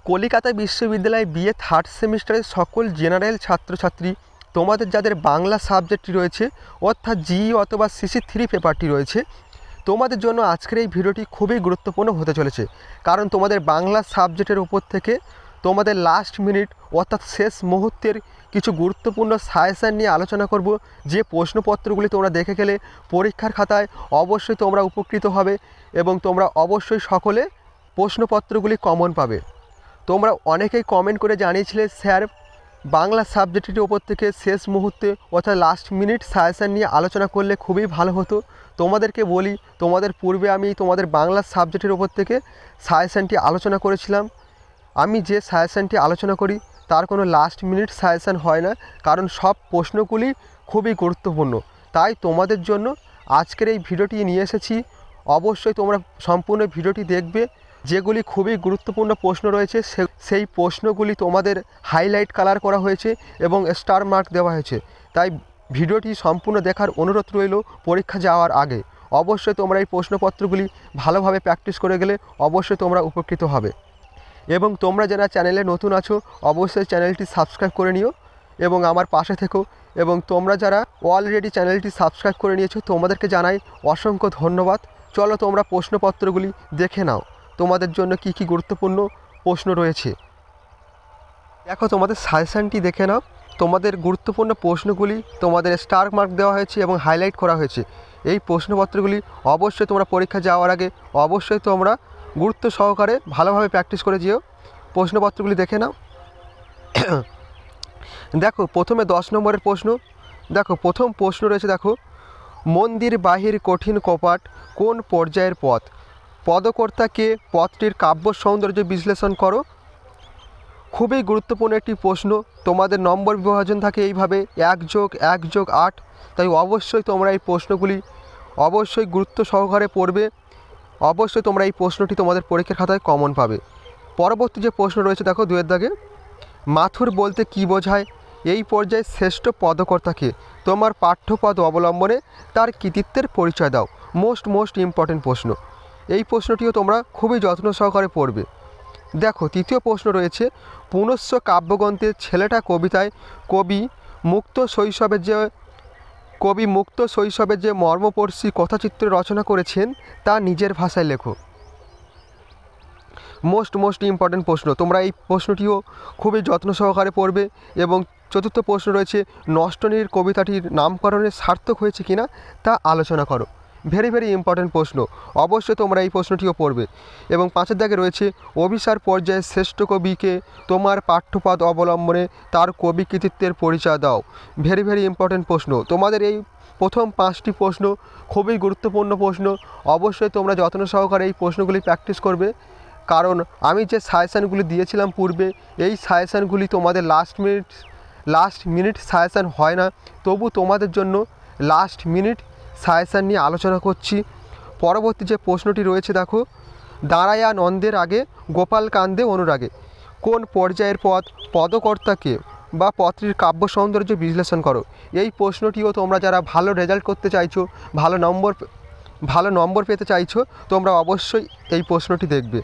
কলিকাতা বিশ্ববিদ্যালয়ে BA third সেমিস্টারের সকল জেনারেল ছাত্রছাত্রী, তোমাদের যাদের বাংলা সাবজেক্টটি রয়েছে অর্থাৎ জিই অথবা সিসি3 পেপারটি রয়েছে, তোমাদের জন্য আজকের এই ভিডিওটি খুবই গুরুত্বপূর্ণ হতে চলেছে। কারণ তোমাদের বাংলা সাবজেক্টের উপর থেকে তোমাদের লাস্ট মিনিট অর্থাৎ শেষ মুহূর্তের কিছু গুরুত্বপূর্ণ সাজেশান নিয়ে আলোচনা করব। যে প্রশ্নপত্রগুলি তোমরা দেখে গেলে পরীক্ষার খাতায় অবশ্যই তোমরা উপকৃত হবে এবং তোমরা অবশ্যই সকলে প্রশ্নপত্রগুলি কমন পাবে। তোমরা অনেকেই কমেন্ট করে জানিয়েছিলে, স্যার বাংলা সাবজেক্টের ওপর থেকে শেষ মুহূর্তে অর্থাৎ লাস্ট মিনিট সাজেশান নিয়ে আলোচনা করলে খুবই ভালো হতো। তোমাদেরকে বলি, তোমাদের পূর্বে আমি তোমাদের বাংলা সাবজেক্টের ওপর থেকে সাজেশানটি আলোচনা করেছিলাম। আমি যে সাজেশানটি আলোচনা করি তার কোনো লাস্ট মিনিট সাজেশান হয় না, কারণ সব প্রশ্নগুলি খুবই গুরুত্বপূর্ণ। তাই তোমাদের জন্য আজকের এই ভিডিওটি নিয়ে এসেছি। অবশ্যই তোমরা সম্পূর্ণ ভিডিওটি দেখবে। যেগুলি খুবই গুরুত্বপূর্ণ প্রশ্ন রয়েছে সেই প্রশ্নগুলি তোমাদের হাইলাইট কালার করা হয়েছে এবং স্টার মার্ক দেওয়া হয়েছে। তাই ভিডিওটি সম্পূর্ণ দেখার অনুরোধ রইল। পরীক্ষা যাওয়ার আগে অবশ্যই তোমরা এই প্রশ্নপত্রগুলি ভালোভাবে প্র্যাকটিস করে গেলে অবশ্যই তোমরা উপকৃত হবে। এবং তোমরা যারা চ্যানেলে নতুন আছো অবশ্যই চ্যানেলটি সাবস্ক্রাইব করে নিও এবং আমার পাশে থেকো। এবং তোমরা যারা অলরেডি চ্যানেলটি সাবস্ক্রাইব করে নিয়েছো তোমাদেরকে জানাই অসংখ্য ধন্যবাদ। চলো তোমরা প্রশ্নপত্রগুলি দেখে নাও, তোমাদের জন্য কি কি গুরুত্বপূর্ণ প্রশ্ন রয়েছে। দেখো তোমাদের সাজেশানটি দেখে নাও। তোমাদের গুরুত্বপূর্ণ প্রশ্নগুলি তোমাদের স্টার মার্ক দেওয়া হয়েছে এবং হাইলাইট করা হয়েছে। এই প্রশ্নপত্রগুলি অবশ্যই তোমরা পরীক্ষা যাওয়ার আগে অবশ্যই তোমরা গুরুত্ব সহকারে ভালোভাবে প্র্যাকটিস করে যেও। প্রশ্নপত্রগুলি দেখে নাও। দেখো প্রথমে 10 নম্বরের প্রশ্ন। দেখো প্রথম প্রশ্ন রয়েছে, দেখো মন্দির বাহির কঠিন কপাট কোন পর্যায়ের পথ? পদকর্তাকে, পথটির কাব্য সৌন্দর্য বিশ্লেষণ করো। খুবই গুরুত্বপূর্ণ একটি প্রশ্ন। তোমাদের নম্বর বিভাজন থাকে এইভাবে 1+1+8। তাই অবশ্যই তোমরা এই প্রশ্নগুলি অবশ্যই গুরুত্ব সহকারে পড়বে। অবশ্যই তোমরা এই প্রশ্নটি তোমাদের পরীক্ষার খাতায় কমন পাবে। পরবর্তী যে প্রশ্ন রয়েছে, দেখো 2 এর দাগে মাথুর বলতে কি বোঝায়? এই পর্যায়ে শ্রেষ্ঠ পদকর্তাকে, তোমার পাঠ্যপদ অবলম্বনে তার কৃতিত্বের পরিচয় দাও। মোস্ট ইম্পর্টেন্ট প্রশ্ন। এই প্রশ্নটিও তোমরা খুবই যত্ন সহকারে পড়বে। দেখো তৃতীয় প্রশ্ন রয়েছে, পুনশ্চ কাব্যগ্রন্থের ছেলেটা কবিতায় কবি মুক্ত শৈশবের যে মর্মস্পর্শী কথাচিত্র রচনা করেছেন তা নিজের ভাষায় লেখো। মোস্ট ইম্পর্টেন্ট প্রশ্ন। তোমরা এই প্রশ্নটিও খুবই যত্ন সহকারে পড়বে। এবং চতুর্থ প্রশ্ন রয়েছে, নষ্টনীর কবিতাটির নামকরণের সার্থক হয়েছে কিনা তা আলোচনা করো। ভেরি ইম্পর্টেন্ট প্রশ্ন। অবশ্যই তোমরা এই প্রশ্নটিও পড়বে। এবং 5 দাগে রয়েছে, অভিসার পর্যায়ে শ্রেষ্ঠ কবিকে তোমার পাঠ্যপদ অবলম্বনে তার কবি কৃতিত্বের পরিচয় দাও। ভেরি ইম্পর্টেন্ট প্রশ্ন। তোমাদের এই প্রথম 5টি প্রশ্ন খুবই গুরুত্বপূর্ণ প্রশ্ন। অবশ্যই তোমরা যত্ন সহকারে এই প্রশ্নগুলি প্র্যাকটিস করবে। কারণ আমি যে সাজেশানগুলি দিয়েছিলাম পূর্বে, এই সাজেশানগুলি তোমাদের লাস্ট মিনিট সাজেশান হয় না। তবু তোমাদের জন্য লাস্ট মিনিট সাজেশান নিয়ে আলোচনা করছি। পরবর্তী যে প্রশ্নটি রয়েছে, দেখো দাঁড়ায়া নন্দের আগে গোপাল কান্দে অনুরাগে কোন পর্যায়ের পদকর্তাকে বা পত্রীর কাব্য সৌন্দর্য বিশ্লেষণ করো। এই প্রশ্নটিও তোমরা যারা ভালো রেজাল্ট করতে চাইছো, ভালো নম্বর পেতে চাইছো, তোমরা অবশ্যই এই প্রশ্নটি দেখবে।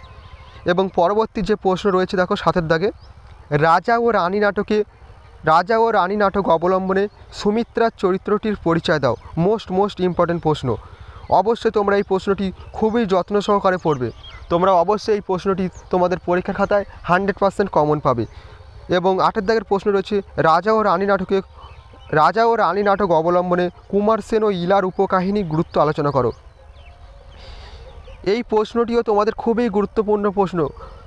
এবং পরবর্তী যে প্রশ্ন রয়েছে, দেখো 7 দাগে রাজা ও রানী নাটক অবলম্বনে সুমিত্রার চরিত্রটির পরিচয় দাও। মোস্ট ইম্পর্টেন্ট প্রশ্ন। অবশ্যই তোমরা এই প্রশ্নটি খুবই যত্ন সহকারে পড়বে। তোমরা অবশ্যই এই প্রশ্নটি তোমাদের পরীক্ষার খাতায় 100% কমন পাবে। এবং 8 দাগের প্রশ্ন রয়েছে, রাজা ও রানী নাটক অবলম্বনে কুমার সেন ও ইলার উপকাহিনী গুরুত্ব আলোচনা করো। এই প্রশ্নটিও তোমাদের খুবই গুরুত্বপূর্ণ প্রশ্ন।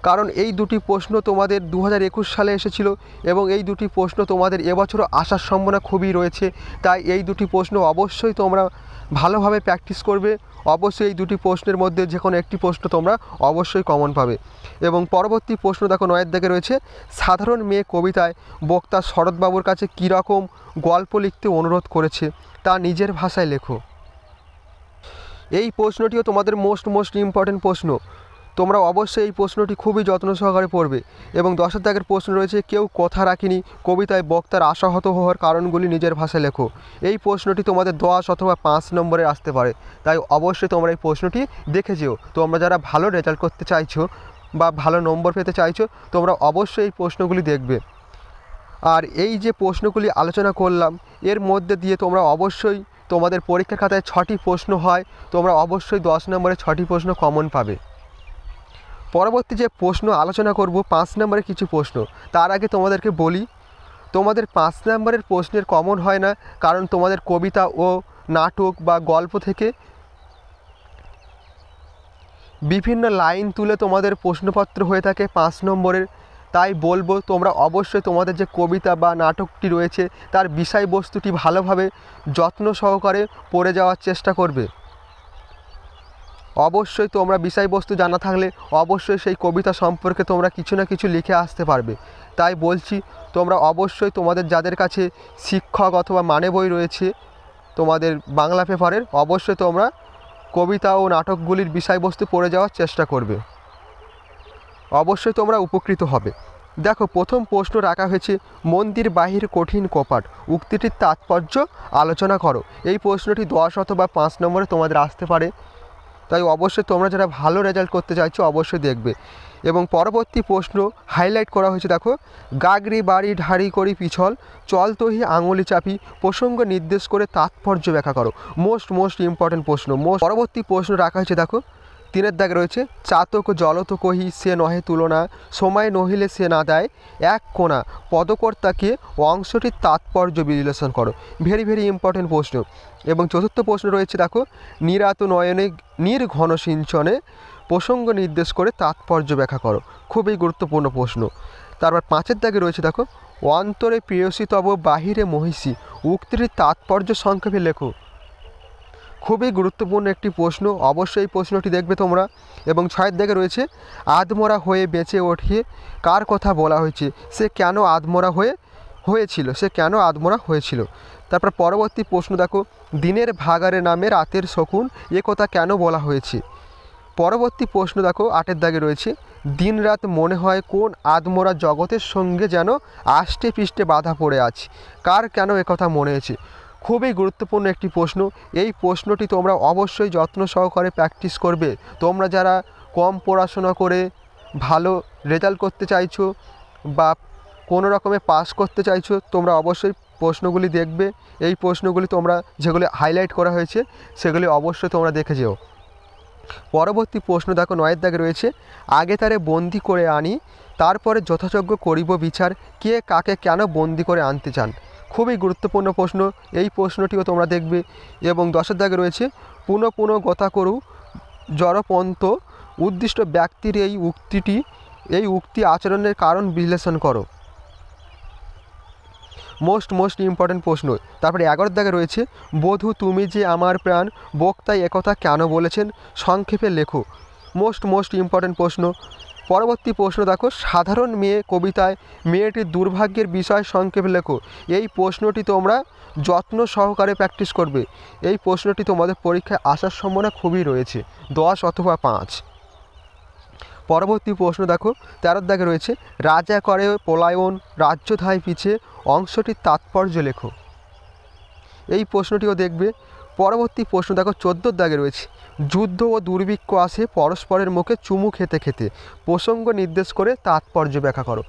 কারণ এই দুটি প্রশ্ন তোমাদের 2021 সালে এসেছিল এবং এই দুটি প্রশ্ন তোমাদের এবছরও আসার সম্ভাবনা খুবই রয়েছে। তাই এই দুটি প্রশ্ন অবশ্যই তোমরা ভালোভাবে প্র্যাকটিস করবে। অবশ্যই এই দুটি প্রশ্নের মধ্যে যে কোনো একটি প্রশ্ন তোমরা অবশ্যই কমন পাবে। এবং পরবর্তী প্রশ্ন দেখো 9 দাগে রয়েছে, সাধারণ মেয়ে কবিতায় বক্তা শরৎবাবুর কাছে কীরকম গল্প লিখতে অনুরোধ করেছে তা নিজের ভাষায় লেখো। এই প্রশ্নটিও তোমাদের মোস্ট ইম্পর্টেন্ট প্রশ্ন। তোমরা অবশ্যই এই প্রশ্নটি খুবই যত্ন সহকারে পড়বে। এবং 10 দাগের প্রশ্ন রয়েছে, কেউ কথা রাখেনি কবিতায় বক্তার আশাহত হওয়ার কারণগুলি নিজের ভাষায় লেখো। এই প্রশ্নটি তোমাদের 10 অথবা 5 নম্বরে আসতে পারে। তাই অবশ্যই তোমরা এই প্রশ্নটি দেখে যেও। তোমরা যারা ভালো রেজাল্ট করতে চাইছো বা ভালো নম্বর পেতে চাইছো, তোমরা অবশ্যই এই প্রশ্নগুলি দেখবে। আর এই যে প্রশ্নগুলি আলোচনা করলাম এর মধ্যে দিয়ে তোমরা অবশ্যই তোমাদের পরীক্ষা খাতায় 6টি প্রশ্ন হয়, তোমরা অবশ্যই 10 নম্বরে 6টি প্রশ্ন কমন পাবে। পরবর্তী যে প্রশ্ন আলোচনা করব 5 নম্বরের কিছু প্রশ্ন। তার আগে তোমাদেরকে বলি, তোমাদের 5 নম্বরের প্রশ্নের কমন হয় না, কারণ তোমাদের কবিতা ও নাটক বা গল্প থেকে বিভিন্ন লাইন তুলে তোমাদের প্রশ্নপত্র হয়ে থাকে 5 নম্বরের। তাই বলবো তোমরা অবশ্যই তোমাদের যে কবিতা বা নাটকটি রয়েছে তার বিষয়বস্তুটি ভালোভাবে যত্ন সহকারে পড়ে যাওয়ার চেষ্টা করবে। অবশ্যই তোমরা বিষয়বস্তু জানা থাকলে অবশ্যই সেই কবিতা সম্পর্কে তোমরা কিছু না কিছু লিখে আসতে পারবে। তাই বলছি তোমরা অবশ্যই তোমাদের যাদের কাছে শিক্ষক অথবা মানে বই রয়েছে তোমাদের বাংলা পেপারের, অবশ্যই তোমরা কবিতা ও নাটকগুলির বিষয়বস্তু পড়ে যাওয়ার চেষ্টা করবে। অবশ্যই তোমরা উপকৃত হবে। দেখো, প্রথম প্রশ্ন রাখা হয়েছে মন্দির বাহির কঠিন কপাট, উক্তিটির তাৎপর্য আলোচনা করো। এই প্রশ্নটি 10 অথবা 5 নম্বরে তোমাদের আসতে পারে। তাই অবশ্যই তোমরা যারা ভালো রেজাল্ট করতে চাইছো অবশ্যই দেখবে। এবং পরবর্তী প্রশ্ন হাইলাইট করা হয়েছে, দেখো, গাগরি বাড়ি ঢাড়ি করি পিছল, চল তহি আঙুলি চাপি, প্রসঙ্গ নির্দেশ করে তাৎপর্য ব্যাখ্যা করো। মোস্ট ইম্পর্টেন্ট প্রশ্ন। পরবর্তী প্রশ্ন রাখা হয়েছে, দেখো, 3 দাগে রয়েছে চাতক জলত কহি সে নহে তুলনা, সময় নহিলে সে না দেয় এক কোণা, পদকর্তাকে অংশটির তাৎপর্য বিশ্লেষণ করো। ভেরি ইম্পর্টেন্ট প্রশ্ন। এবং চতুর্থ প্রশ্ন রয়েছে, দেখো, নিরাত নয়নে নির্ঘন সিঞ্চনে, প্রসঙ্গ নির্দেশ করে তাৎপর্য ব্যাখ্যা করো। খুবই গুরুত্বপূর্ণ প্রশ্ন। তারপর 5 দাগে রয়েছে, দেখো, অন্তরে প্রেয়সী তব বাহিরে মহিষী, উক্তিটির তাৎপর্য সংক্ষেপে লেখো। খুবই গুরুত্বপূর্ণ একটি প্রশ্ন, অবশ্যই এই প্রশ্নটি দেখবে তোমরা। এবং 6 দাগে রয়েছে আধমরা হয়ে বেঁচে ওঠে কার কথা বলা হয়েছে, সে কেন আধমরা হয়েছিল। তারপর পরবর্তী প্রশ্ন দেখো, দিনের ভাগারে নামে রাতের শকুন, এ কথা কেন বলা হয়েছে। পরবর্তী প্রশ্ন দেখো 8 দাগে রয়েছে দিন রাত মনে হয় কোন আধমরা জগতের সঙ্গে যেন আষ্টে পৃষ্ঠে বাধা পড়ে আছে, কার কেন একথা মনে হয়েছে। খুবই গুরুত্বপূর্ণ একটি প্রশ্ন। এই প্রশ্নটি তোমরা অবশ্যই যত্ন সহকারে প্র্যাকটিস করবে। তোমরা যারা কম পড়াশোনা করে ভালো রেজাল্ট করতে চাইছো বা কোনো রকমে পাস করতে চাইছো, তোমরা অবশ্যই প্রশ্নগুলি দেখবে। এই প্রশ্নগুলি তোমরা যেগুলি হাইলাইট করা হয়েছে সেগুলি অবশ্যই তোমরা দেখে যেও। পরবর্তী প্রশ্ন দেখো 9 দাগে রয়েছে আগে তারে বন্দি করে আনি, তারপরে যথাযোগ্য করিব বিচার, কে কাকে কেন বন্দি করে আনতে চান। খুবই গুরুত্বপূর্ণ প্রশ্ন, এই প্রশ্নটিও তোমরা দেখবে। এবং 10 দাগে রয়েছে পুনঃ গতা করু জড়পন্ত, উদ্দিষ্ট ব্যক্তির এই উক্তি আচরণের কারণ বিশ্লেষণ করো। মোস্ট ইম্পর্টেন্ট প্রশ্ন। তারপরে 11 দাগে রয়েছে বধূ তুমি যে আমার প্রাণ, বক্তাই একথা কেন বলেছেন, সংক্ষেপে লেখো। মোস্ট ইম্পর্টেন্ট প্রশ্ন। পরবর্তী প্রশ্ন দেখো সাধারণ মেয়ে কবিতায় মেয়েটির দুর্ভাগ্যের বিষয় সংক্ষেপে লেখো। এই প্রশ্নটি তোমরা যত্ন সহকারে প্র্যাকটিস করবে। এই প্রশ্নটি তোমাদের পরীক্ষায় আসার সম্ভাবনা খুবই রয়েছে, 10 অথবা 5। পরবর্তী প্রশ্ন দেখো 13 দাগে রয়েছে রাজা করে পলায়ন রাজ্য ধায় পিছে, অংশটির তাৎপর্য লেখো। এই প্রশ্নটিও দেখবে। পরবর্তী প্রশ্ন দেখো 14 দাগে রয়েছে যুদ্ধ ও দুর্ভিক্ষ আসে পরস্পরের মুখে চুমু খেতে খেতে, প্রসঙ্গ নির্দেশ করে তাৎপর্য ব্যাখ্যা করো।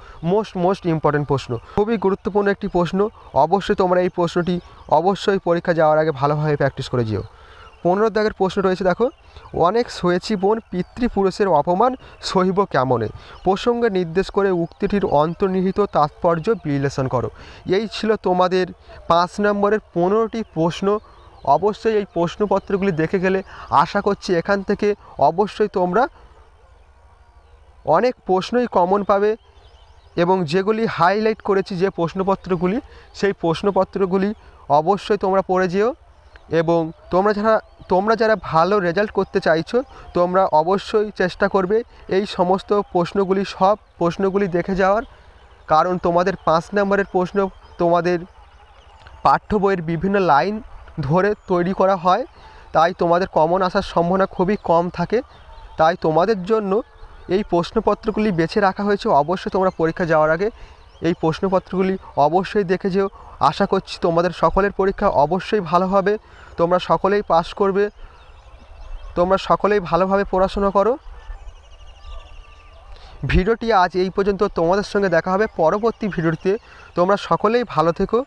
মোস্ট ইম্পর্টেন্ট প্রশ্ন, খুবই গুরুত্বপূর্ণ একটি প্রশ্ন। অবশ্যই তোমরা এই প্রশ্নটি অবশ্যই পরীক্ষা যাওয়ার আগে ভালোভাবে প্র্যাকটিস করে যেও। 15 দাগের প্রশ্ন রয়েছে, দেখো অনেক সয়েছি বোন পিতৃপুরুষের অপমান সহিব কেমনে, প্রসঙ্গে নির্দেশ করে উক্তিটির অন্তর্নিহিত তাৎপর্য বিশ্লেষণ করো। এই ছিল তোমাদের 5 নম্বরের 15টি প্রশ্ন। অবশ্যই এই প্রশ্নপত্রগুলি দেখে গেলে আশা করছি এখান থেকে অবশ্যই তোমরা অনেক প্রশ্নই কমন পাবে। এবং যেগুলি হাইলাইট করেছি যে প্রশ্নপত্রগুলি, সেই প্রশ্নপত্রগুলি অবশ্যই তোমরা পড়ে যেও। এবং তোমরা যারা ভালো রেজাল্ট করতে চাইছো তোমরা অবশ্যই চেষ্টা করবে এই সমস্ত সব প্রশ্নগুলি দেখে যাওয়ার। কারণ তোমাদের 5 নম্বরের প্রশ্ন তোমাদের পাঠ্য বইয়ের বিভিন্ন লাইন ধরে তৈরি করা হয়, তাই তোমাদের কমন আসার সম্ভাবনা খুবই কম থাকে। তাই তোমাদের জন্য এই প্রশ্নপত্রগুলি বেছে রাখা হয়েছে। অবশ্যই তোমরা পরীক্ষা যাওয়ার আগে এই প্রশ্নপত্রগুলি অবশ্যই দেখে যেও। আশা করছি তোমাদের সকলের পরীক্ষা অবশ্যই ভালো হবে, তোমরা সকলেই পাস করবে, তোমরা সকলেই ভালোভাবে পড়াশোনা করো। ভিডিওটি আজ এই পর্যন্ত। তোমাদের সঙ্গে দেখা হবে পরবর্তী ভিডিওতে। তোমরা সকলেই ভালো থেকো,